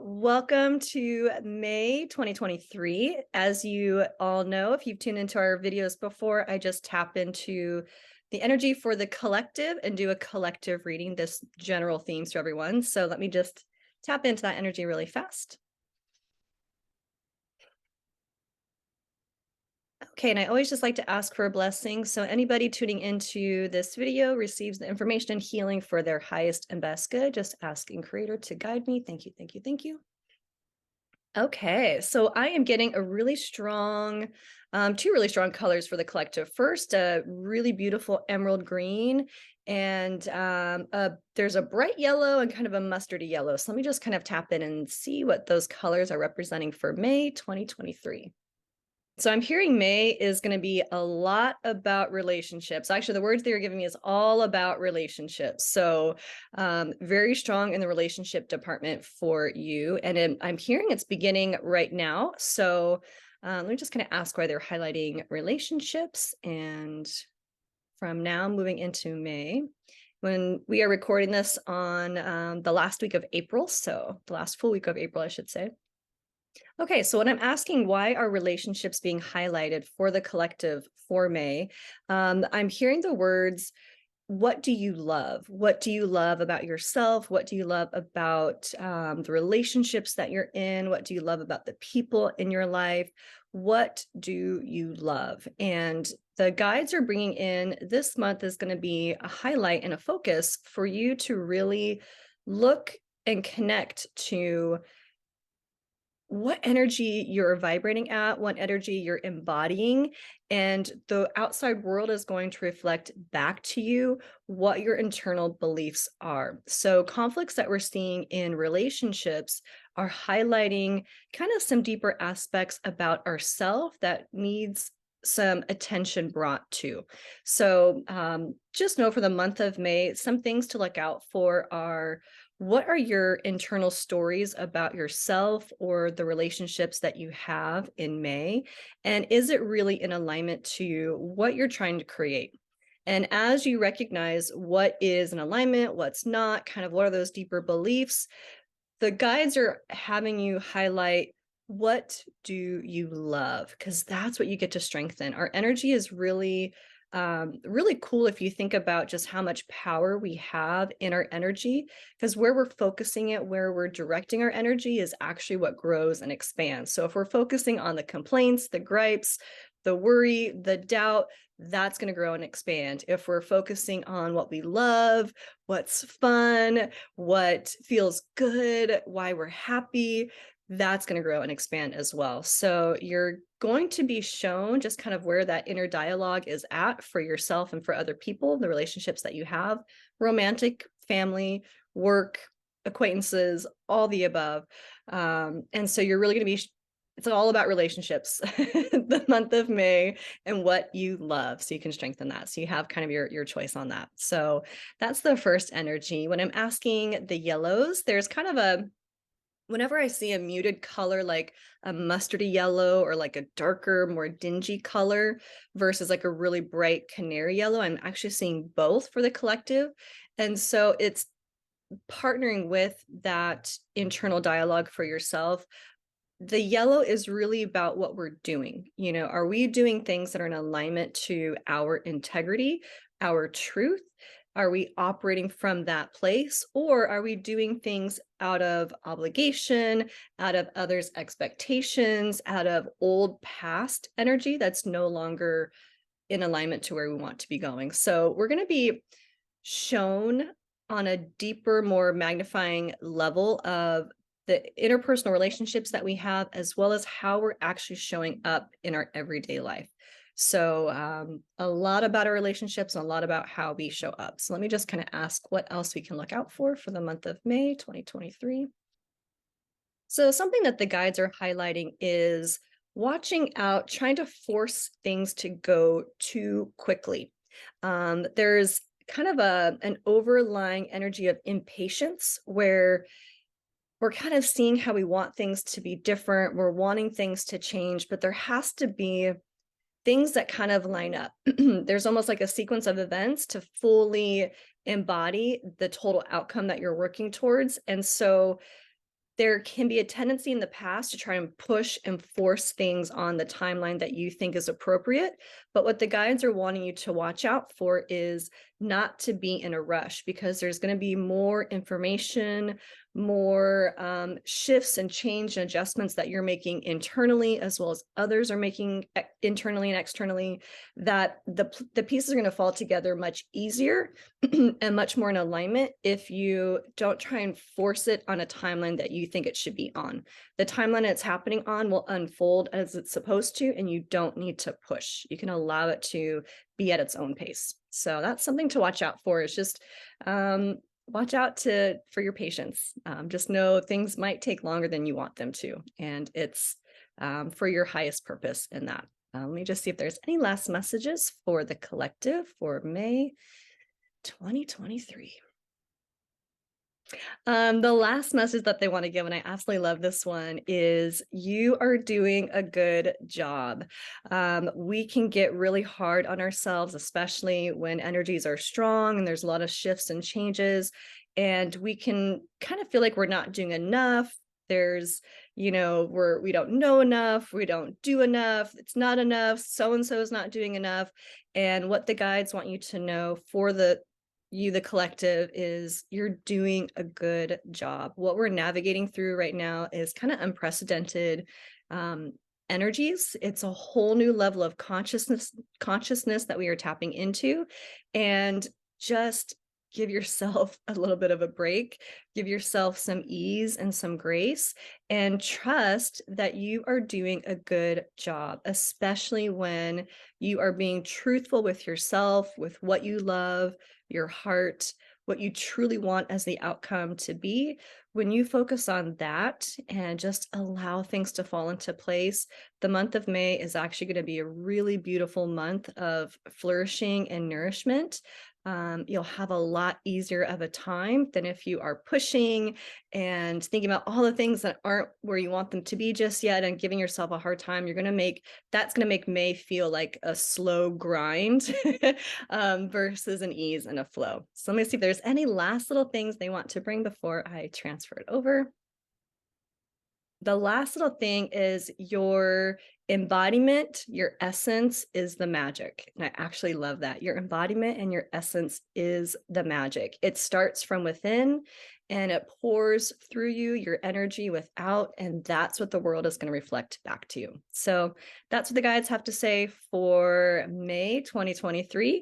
welcome to May 2023. As you all know, if you've tuned into our videos before, I just tap into the energy for the collective and do a collective reading, this general themes to everyone. So let me just tap into that energy really fast. Okay, and I always just like to ask for a blessing. So anybody tuning into this video receives the information and healing for their highest and best good. Just asking Creator to guide me. Thank you, thank you, thank you. Okay, so I am getting a really strong, two really strong colors for the collective. First, a really beautiful emerald green, and there's a bright yellow and kind of a mustardy yellow. So let me just kind of tap in and see what those colors are representing for May 2023. So I'm hearing May is going to be a lot about relationships. Actually, the words they were giving me is all about relationships. So very strong in the relationship department for you. And I'm hearing it's beginning right now. So let me just kind of ask why they're highlighting relationships. And from now moving into May, when we are recording this on the last week of April. So the last full week of April, I should say. Okay, so when I'm asking why are relationships being highlighted for the collective for May, I'm hearing the words, what do you love? What do you love about yourself? What do you love about the relationships that you're in? What do you love about the people in your life? What do you love? And the guides are bringing in this month is going to be a highlight and a focus for you to really look and connect to what energy you're vibrating at, what energy you're embodying, and the outside world is going to reflect back to you what your internal beliefs are. So conflicts that we're seeing in relationships are highlighting kind of some deeper aspects about ourselves that needs some attention brought to. So just know for the month of May, some things to look out for are, what are your internal stories about yourself or the relationships that you have in May? And is it really in alignment to what you're trying to create? And as you recognize what is in alignment, what's not, kind of what are those deeper beliefs, the guides are having you highlight, what do you love? Because that's what you get to strengthen. Our energy is really really cool if you think about just how much power we have in our energy, because where we're focusing it, where we're directing our energy is actually what grows and expands. So if we're focusing on the complaints, the gripes, the worry, the doubt, that's going to grow and expand. If we're focusing on what we love, what's fun, what feels good, why we're happy, that's going to grow and expand as well. So you're going to be shown just kind of where that inner dialogue is at for yourself and for other people, the relationships that you have, romantic, family, work, acquaintances, all the above. And so you're really going to be, it's all about relationships, the month of May, and what you love. So you can strengthen that. So you have kind of your choice on that. So that's the first energy. When I'm asking the yellows, there's kind of a, whenever I see a muted color like a mustardy yellow or like a darker, more dingy color versus like a really bright canary yellow, I'm actually seeing both for the collective. And so it's partnering with that internal dialogue for yourself. The yellow is really about what we're doing. You know, are we doing things that are in alignment to our integrity, our truth? Are we operating from that place, or are we doing things out of obligation, out of others' expectations, out of old past energy that's no longer in alignment to where we want to be going? So we're going to be shown on a deeper, more magnifying level of the interpersonal relationships that we have, as well as how we're actually showing up in our everyday life. So a lot about our relationships and a lot about how we show up. So let me just kind of ask what else we can look out for the month of May 2023. So something that the guides are highlighting is watching out, trying to force things to go too quickly. There's kind of an overlying energy of impatience where we're kind of seeing how we want things to be different. We're wanting things to change, but there has to be things that kind of line up. There's almost like a sequence of events to fully embody the total outcome that you're working towards. And so there can be a tendency in the past to try and push and force things on the timeline that you think is appropriate. But what the guides are wanting you to watch out for is not to be in a rush, because there's going to be more information, more shifts and change and adjustments that you're making internally, as well as others are making internally and externally, that the pieces are going to fall together much easier and much more in alignment if you don't try and force it on a timeline that you think it should be on. The timeline it's happening on will unfold as it's supposed to, and you don't need to push. You can allow it to be at its own pace. So that's something to watch out for. It's just watch out for your patience. Just know things might take longer than you want them to, and it's for your highest purpose in that. Let me just see if there's any last messages for the collective for May 2023. The last message that they want to give, and I absolutely love this one, is you are doing a good job. We can get really hard on ourselves, especially when energies are strong and there's a lot of shifts and changes, and we can kind of feel like we're not doing enough. There's, we don't know enough, we don't do enough, it's not enough, so-and-so is not doing enough. And what the guides want you to know for the collective is you're doing a good job. What we're navigating through right now is kind of unprecedented energies. It's a whole new level of consciousness that we are tapping into, and just give yourself a little bit of a break, give yourself some ease and some grace, and trust that you are doing a good job, especially when you are being truthful with yourself, with what you love, your heart, what you truly want as the outcome to be. When you focus on that and just allow things to fall into place, the month of May is actually going to be a really beautiful month of flourishing and nourishment. You'll have a lot easier of a time than if you are pushing and thinking about all the things that aren't where you want them to be just yet and giving yourself a hard time. That's going to make May feel like a slow grind versus an ease and a flow. So let me see if there's any last little things they want to bring before I transfer it over. The last little thing is your embodiment, your essence is the magic. And I actually love that. Your embodiment and your essence is the magic. It starts from within and it pours through you, your energy without, and that's what the world is going to reflect back to you. So that's what the guides have to say for May 2023.